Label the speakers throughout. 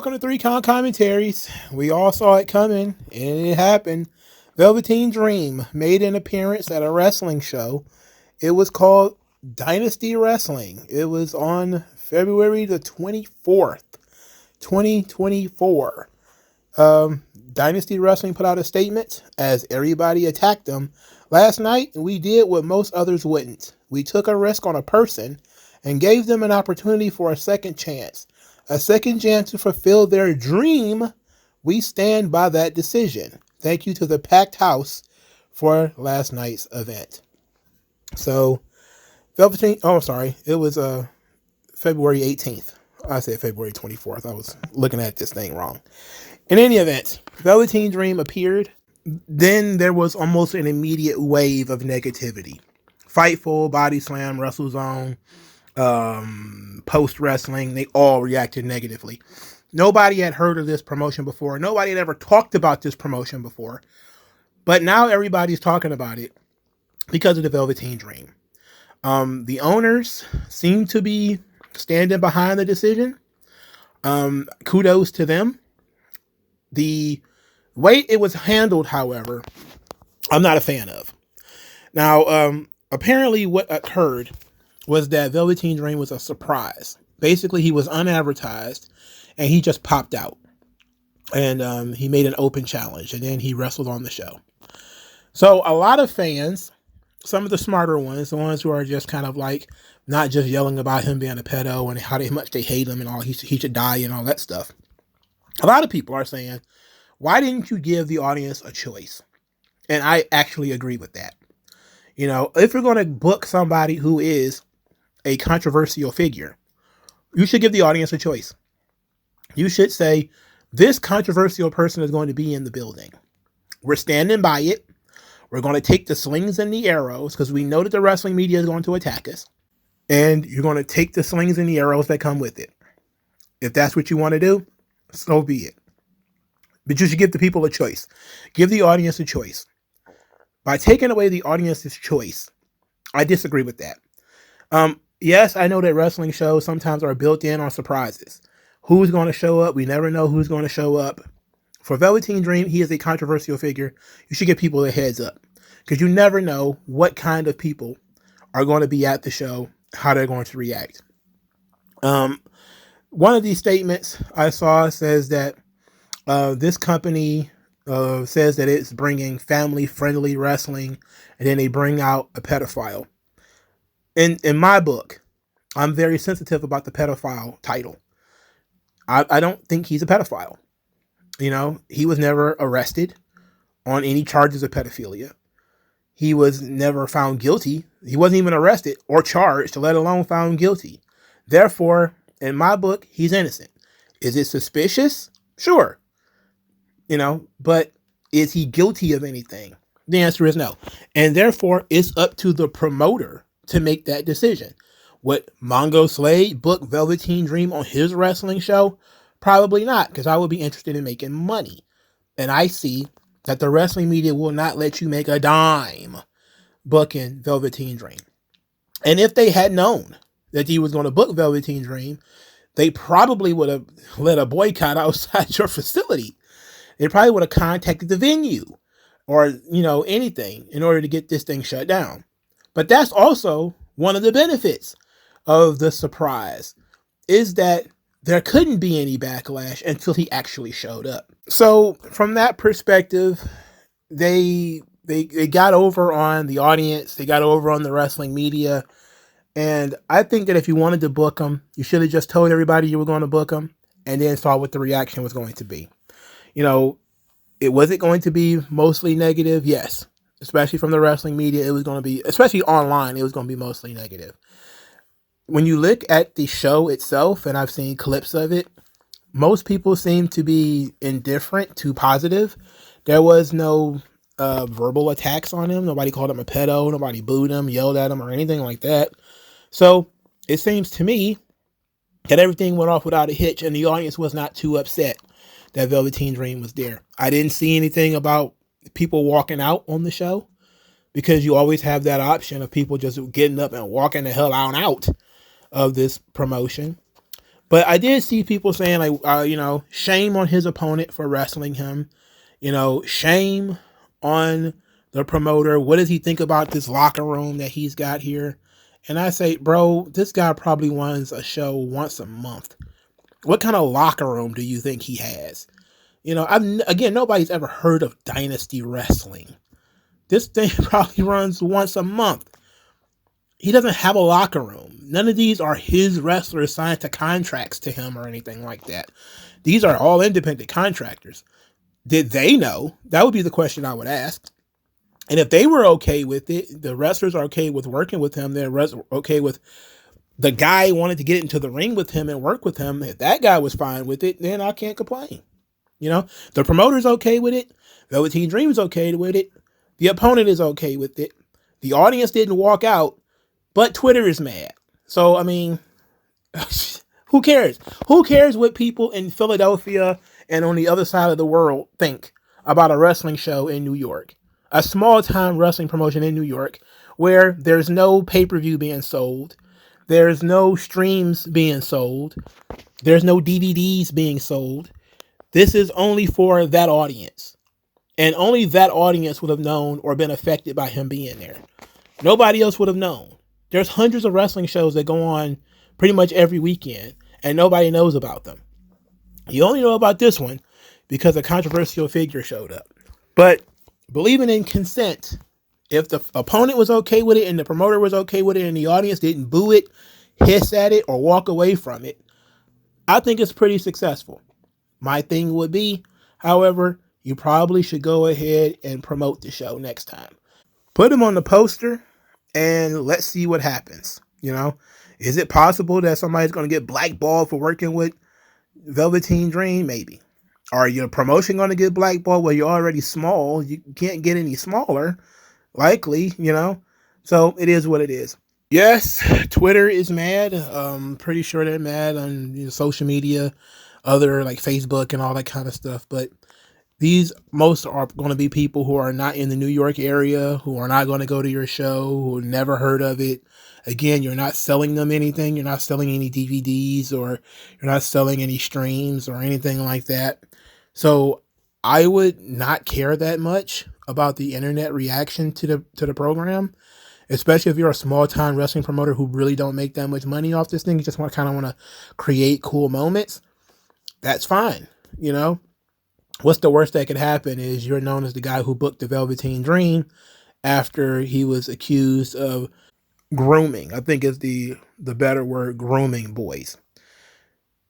Speaker 1: welcome to 3 Count Commentaries. We all saw it coming, and it happened. Velveteen Dream made an appearance at a wrestling show. It was called Dynasty Wrestling. It was on February the 24th, 2024. Dynasty Wrestling put out a statement as everybody attacked them. Last night, we did what most others wouldn't. We took a risk on a person and gave them an opportunity for a second chance. A second chance to fulfill their dream. We stand by that decision. Thank you to the packed house for last night's event. So, Velveteen, it was February 18th. I said February 24th. I was looking at this thing wrong. In any event, Velveteen Dream appeared. Then there was almost an immediate wave of negativity. Fightful, Body Slam, WrestleZone, Post Wrestling, they all reacted negatively. Nobody had heard of this promotion before. Nobody had ever talked about this promotion before. But now everybody's talking about it because of the Velveteen Dream. The owners seem to be standing behind the decision. Kudos to them. The way it was handled, however, I'm not a fan of. Now, apparently what occurred was that Velveteen Dream was a surprise. Basically, he was unadvertised, and he just popped out. And he made an open challenge, and then he wrestled on the show. So a lot of fans, some of the smarter ones, the ones who are just kind of like not just yelling about him being a pedo and how much they hate him and all, he should die and all that stuff. A lot of people are saying, why didn't you give the audience a choice? And I actually agree with that. You know, if you're going to book somebody who is a controversial figure, you should give the audience a choice. You should say, this controversial person is going to be in the building. We're standing by it. We're going to take the slings and the arrows because we know that the wrestling media is going to attack us. And you're going to take the slings and the arrows that come with it. If that's what you want to do, so be it. But you should give the people a choice. Give the audience a choice. By taking away the audience's choice, I disagree with that. Yes, I know that wrestling shows sometimes are built in on surprises. Who's going to show up? We never know who's going to show up. For Velveteen Dream, he is a controversial figure. You should give people a heads up. Because you never know what kind of people are going to be at the show, how they're going to react. One of these statements I saw says that this company says that it's bringing family-friendly wrestling, and then they bring out a pedophile. In my book, I'm very sensitive about the pedophile title. I don't think he's a pedophile. You know, he was never arrested on any charges of pedophilia. He was never found guilty. He wasn't even arrested or charged, let alone found guilty. Therefore, in my book, he's innocent. Is it suspicious? Sure. You know, but is he guilty of anything? The answer is no. And therefore, it's up to the promoter to make that decision. Would MagMongoSlade book Velveteen Dream on his wrestling show? Probably not, because I would be interested in making money. And I see that the wrestling media will not let you make a dime booking Velveteen Dream. And if they had known that he was going to book Velveteen Dream, they probably would have let a boycott outside your facility. They probably would have contacted the venue or, you know, anything in order to get this thing shut down. But that's also one of the benefits of the surprise, is that there couldn't be any backlash until he actually showed up. So from that perspective, they got over on the audience. They got over on the wrestling media. And I think that if you wanted to book him, you should have just told everybody you were going to book him and then saw what the reaction was going to be. You know, was it going to be mostly negative? Yes. Especially from the wrestling media, it was going to be, especially online, it was going to be mostly negative. When you look at the show itself, and I've seen clips of it, most people seem to be indifferent to positive. There was no verbal attacks on him. Nobody called him a pedo. Nobody booed him, yelled at him, or anything like that. So it seems to me that everything went off without a hitch, and the audience was not too upset that Velveteen Dream was there. I didn't see anything about people walking out on the show, because you always have that option of people just getting up and walking the hell out of this promotion. But I did see people saying, like, shame on his opponent for wrestling him. Shame on the promoter. What does he think about this locker room that he's got here? And I say, bro, this guy probably runs a show once a month. What kind of locker room do you think he has? Again, nobody's ever heard of Dynasty Wrestling. This thing probably runs once a month. He doesn't have a locker room. None of these are his wrestlers signed to contracts to him or anything like that. These are all independent contractors. Did they know? That would be the question I would ask. And if they were okay with it, the wrestlers are okay with working with him, they're okay with the guy wanted to get into the ring with him and work with him. If that guy was fine with it, then I can't complain. The promoter's okay with it. Velveteen Dream is okay with it. The opponent is okay with it. The audience didn't walk out, but Twitter is mad. So, I mean, who cares? Who cares what people in Philadelphia and on the other side of the world think about a wrestling show in New York? A small-time wrestling promotion in New York where there's no pay-per-view being sold. There's no streams being sold. There's no DVDs being sold. This is only for that audience. And only that audience would have known or been affected by him being there. Nobody else would have known. There's hundreds of wrestling shows that go on pretty much every weekend, and nobody knows about them. You only know about this one because a controversial figure showed up. But believing in consent, if the opponent was okay with it and the promoter was okay with it and the audience didn't boo it, hiss at it, or walk away from it, I think it's pretty successful. My thing would be, however, you probably should go ahead and promote the show next time. Put him on the poster and let's see what happens. Is it possible that somebody's going to get blackballed for working with Velveteen Dream? Maybe. Are your promotion going to get blackballed? Well, you're already small. You can't get any smaller. Likely, So it is what it is. Yes, Twitter is mad. Pretty sure they're mad on social media, other like Facebook and all that kind of stuff. But most are going to be people who are not in the New York area, who are not going to go to your show, who never heard of it. Again, you're not selling them anything. You're not selling any DVDs or you're not selling any streams or anything like that. So I would not care that much about the internet reaction to the program, especially if you're a small-time wrestling promoter who really don't make that much money off this thing. You just want to create cool moments. That's fine. What's the worst that could happen is you're known as the guy who booked the Velveteen Dream after he was accused of grooming. I think is the better word, grooming boys.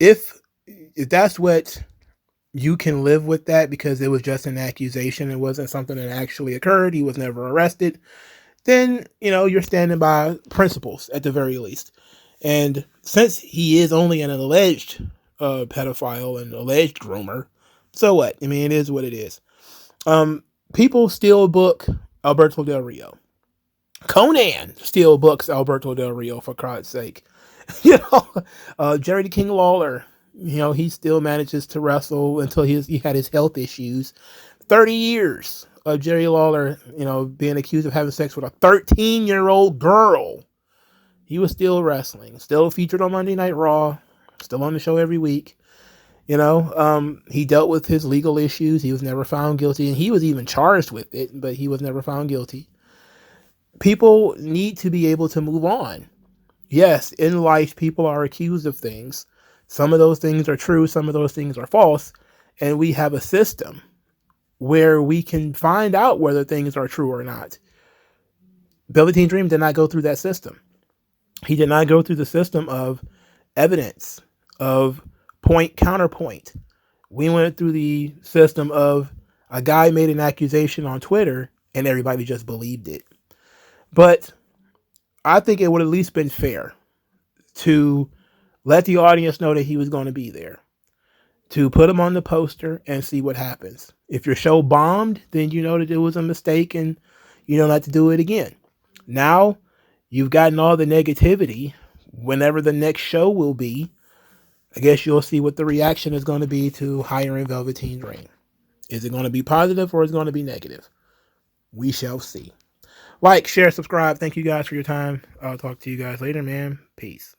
Speaker 1: If that's what you can live with that because it was just an accusation, it wasn't something that actually occurred, he was never arrested, then, you're standing by principles at the very least. And since he is only an alleged pedophile and alleged groomer, so what? I mean, it is what it is. People still book Alberto Del Rio. Conan still books Alberto Del Rio, for God's sake. Jerry the King Lawler, he still manages to wrestle until he had his health issues. 30 years of Jerry Lawler, being accused of having sex with a 13-year-old girl. He was still wrestling, still featured on Monday Night Raw, still on the show every week. He dealt with his legal issues. He was never found guilty, and he was even charged with it, but he was never found guilty. People need to be able to move on. Yes, in life, people are accused of things. Some of those things are true. Some of those things are false. And we have a system where we can find out whether things are true or not. Velveteen Dream did not go through that system. He did not go through the system of evidence, of point, counterpoint. We went through the system of a guy made an accusation on Twitter and everybody just believed it. But I think it would at least been fair to let the audience know that he was going to be there, to put him on the poster and see what happens. If your show bombed, then you know that it was a mistake and you don't have to do it again. Now you've gotten all the negativity. Whenever the next show will be, I guess you'll see what the reaction is going to be to hiring Velveteen Dream. Is it going to be positive or is it going to be negative? We shall see. Like, share, subscribe. Thank you guys for your time. I'll talk to you guys later, man. Peace.